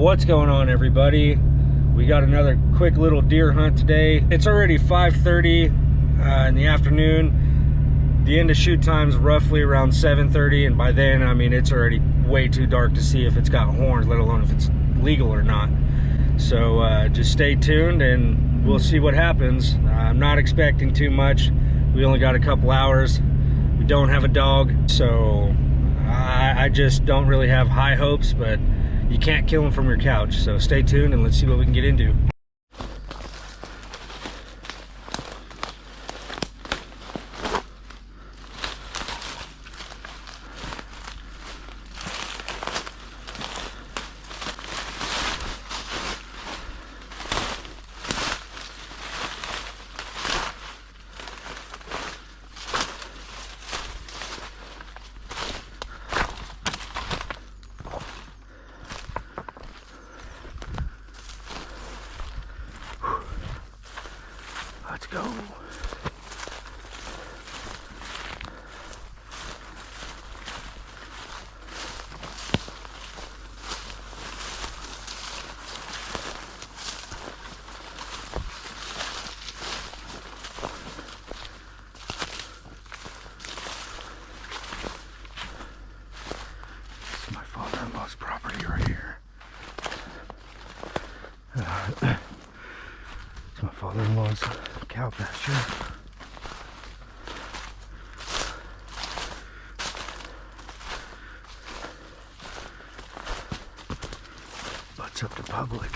What's going on, everybody? We got another quick little deer hunt today. It's already 5:30 in the afternoon. The end of shoot time's roughly around 7:30, and by then, I mean, it's already way too dark to see if it's got horns, let alone if it's legal or not. So just stay tuned and we'll see what happens. I'm not expecting too much. We only got a couple hours. We don't have a dog, so I just don't really have high hopes, but you can't kill them from your couch. So stay tuned and let's see what we can get into. Let's go. This is my father-in-law's property right here. It's my father-in-law's cow pasture. Butts up to public.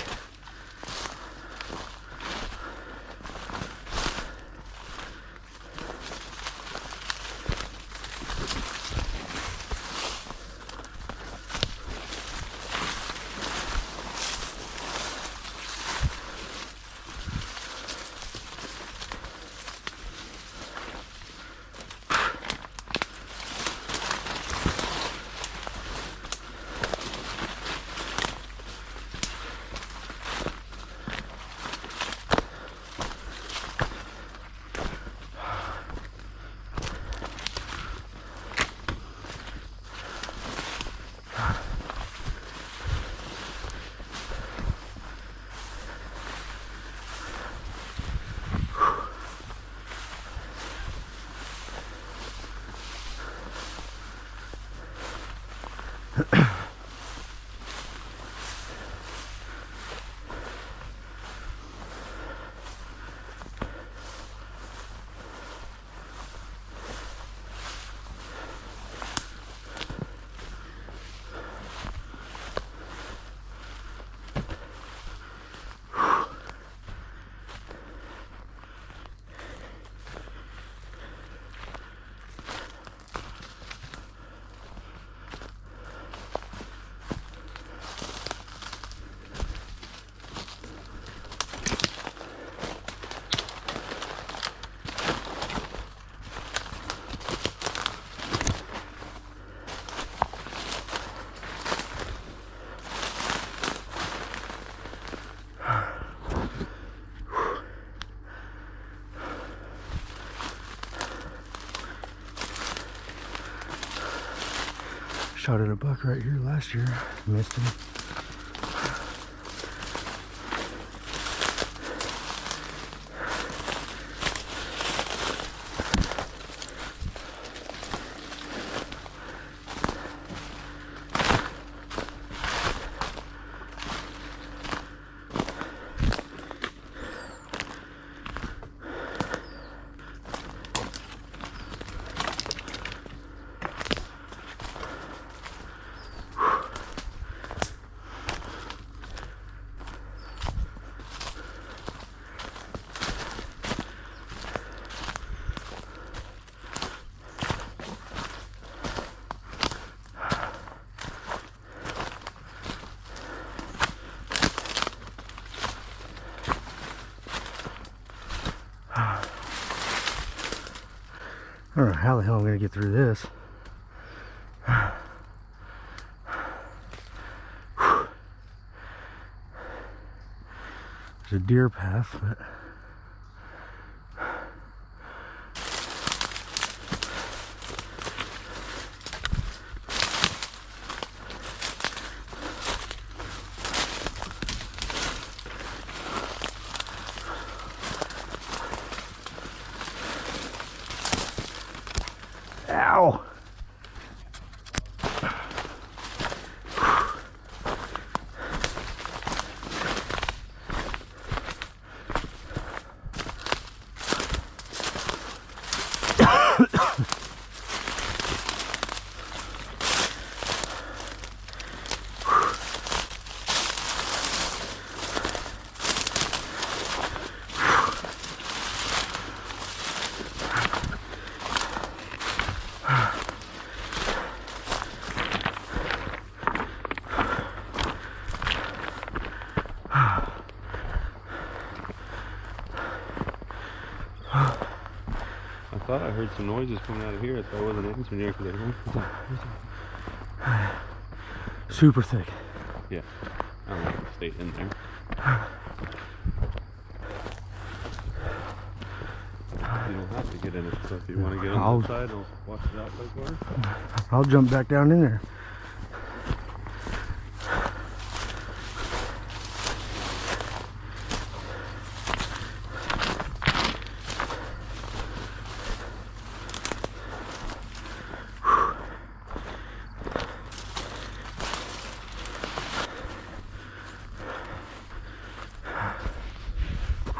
Shot at a buck right here last year, missed him. I don't know how the hell I'm going to get through this. There's a deer path, but thought I heard some noises coming out of here, so I wasn't answering here because Super thick. Yeah, I don't like to stay in there. You don't have to get in it, so if you want to get on the side, I'll watch it out so far. I'll jump back down in there.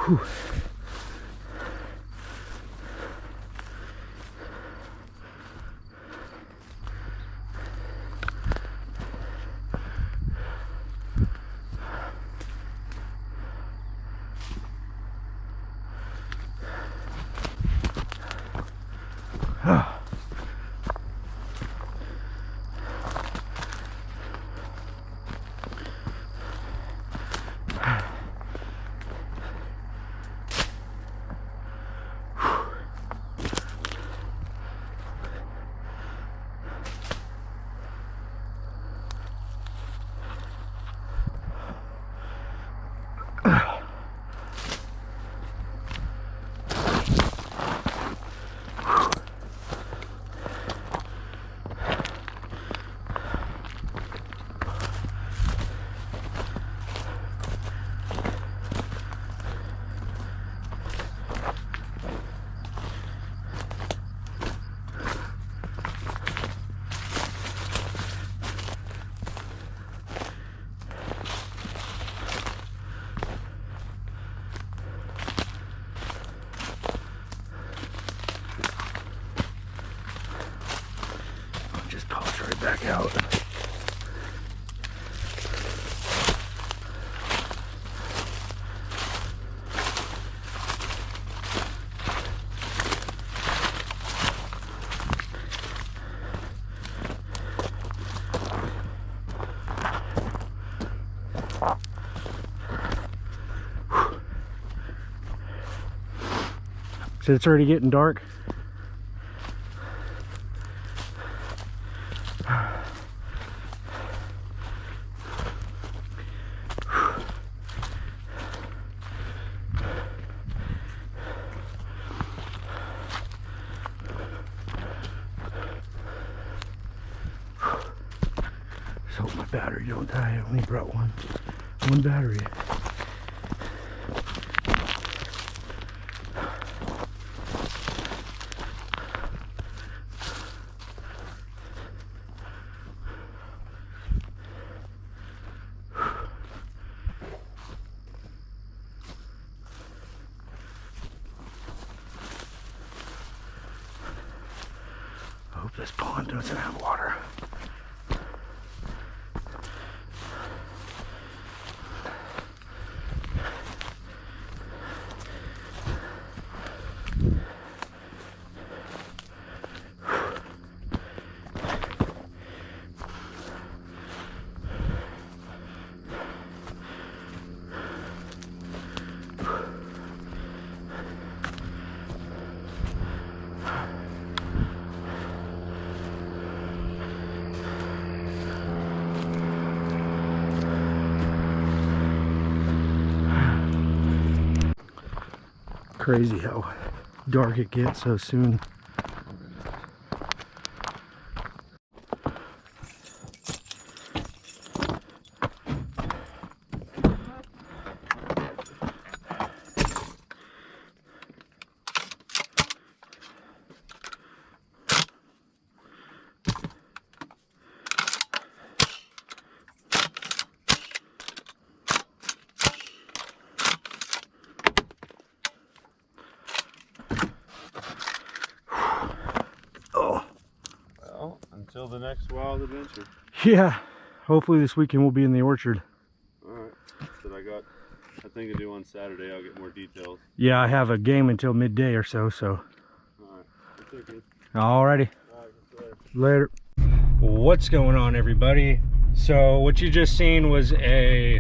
Whew. Back out. So it's already getting dark. Hope my battery don't die. I only brought one battery. I hope this pond doesn't have water. Crazy how dark it gets so soon. Until the next wild adventure. Yeah, hopefully this weekend we'll be in the orchard. Alright, so I think I do on Saturday. I'll get more details. Yeah, I have a game until midday or so. Alright, alrighty. Later. What's going on, everybody? So what you just seen was a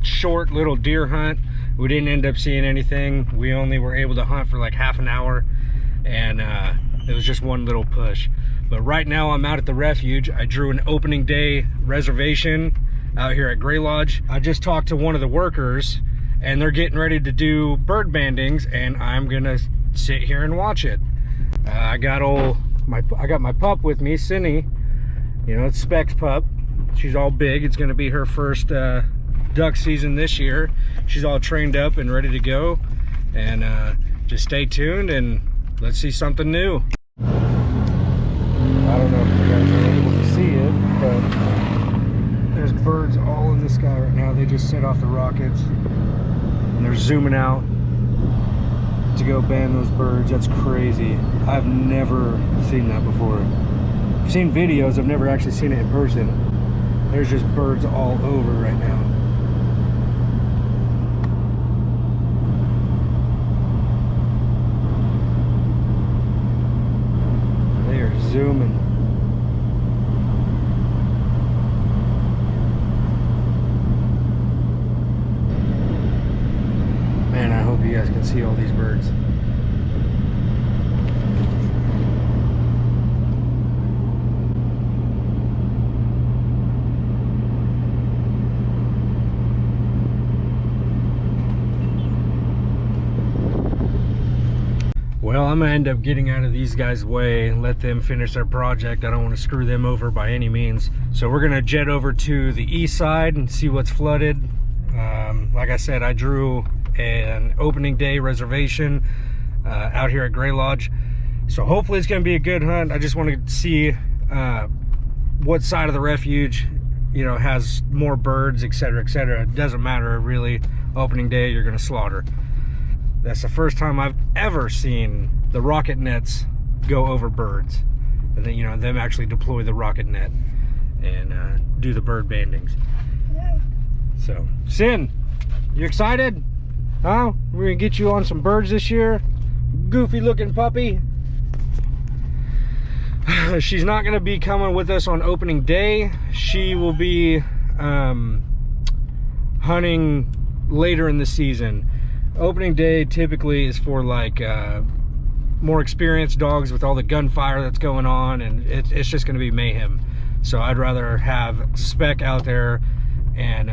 short little deer hunt. We didn't end up seeing anything. We only were able to hunt for like half an hour. and it was just one little push. But right now I'm out at the Refuge. I drew an opening day reservation out here at Gray Lodge. I just talked to one of the workers, and they're getting ready to do bird bandings, and I'm gonna sit here and watch it. I got my pup with me, Cindy. You know, it's Specs pup. She's all big. It's gonna be her first duck season this year. She's all trained up and ready to go. And just stay tuned and let's see something new. I don't know if you guys are able to see it, but there's birds all in the sky right now. They just set off the rockets and they're zooming out to go band those birds. That's crazy. I've never seen that before. I've seen videos, I've never actually seen it in person. There's just birds all over right now. They are zooming. Man, I hope you guys can see all these birds. Well, I'm gonna end up getting out of these guys' way and let them finish their project. I don't want to screw them over by any means. So we're gonna jet over to the east side and see what's flooded. Like I said, I drew an opening day reservation out here at Gray Lodge. So hopefully it's gonna be a good hunt. I just want to see what side of the Refuge, you know, has more birds, etc., etc. It doesn't matter really. Opening day, you're gonna slaughter. That's the first time I've ever seen the rocket nets go over birds. And then, you know, them actually deploy the rocket net and do the bird bandings. Yeah. So, Sin, you excited? Huh? We're gonna get you on some birds this year. Goofy looking puppy. She's not gonna be coming with us on opening day. She will be hunting later in the season. Opening day typically is for like more experienced dogs with all the gunfire that's going on, and it's just going to be mayhem. So I'd rather have Spec out there, and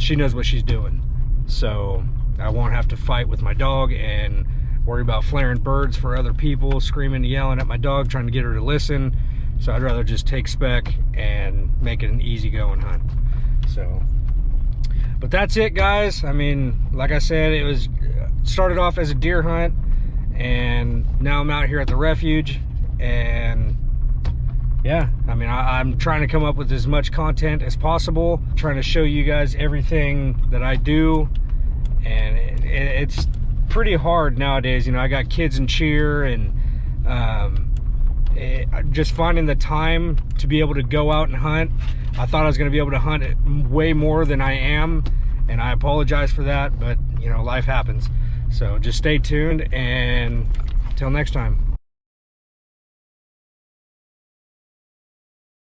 she knows what she's doing. So I won't have to fight with my dog and worry about flaring birds for other people, screaming and yelling at my dog, trying to get her to listen. So I'd rather just take Spec and make it an easygoing hunt. So. But that's it, guys. I mean, like I said, it was started off as a deer hunt, and now I'm out here at the Refuge, and yeah, I mean, I'm trying to come up with as much content as possible, trying to show you guys everything that I do, and it's pretty hard nowadays. You know, I got kids in cheer, and just finding the time to be able to go out and hunt. I thought I was going to be able to hunt it way more than I am, and I apologize for that, but you know, life happens. So just stay tuned, and until next time.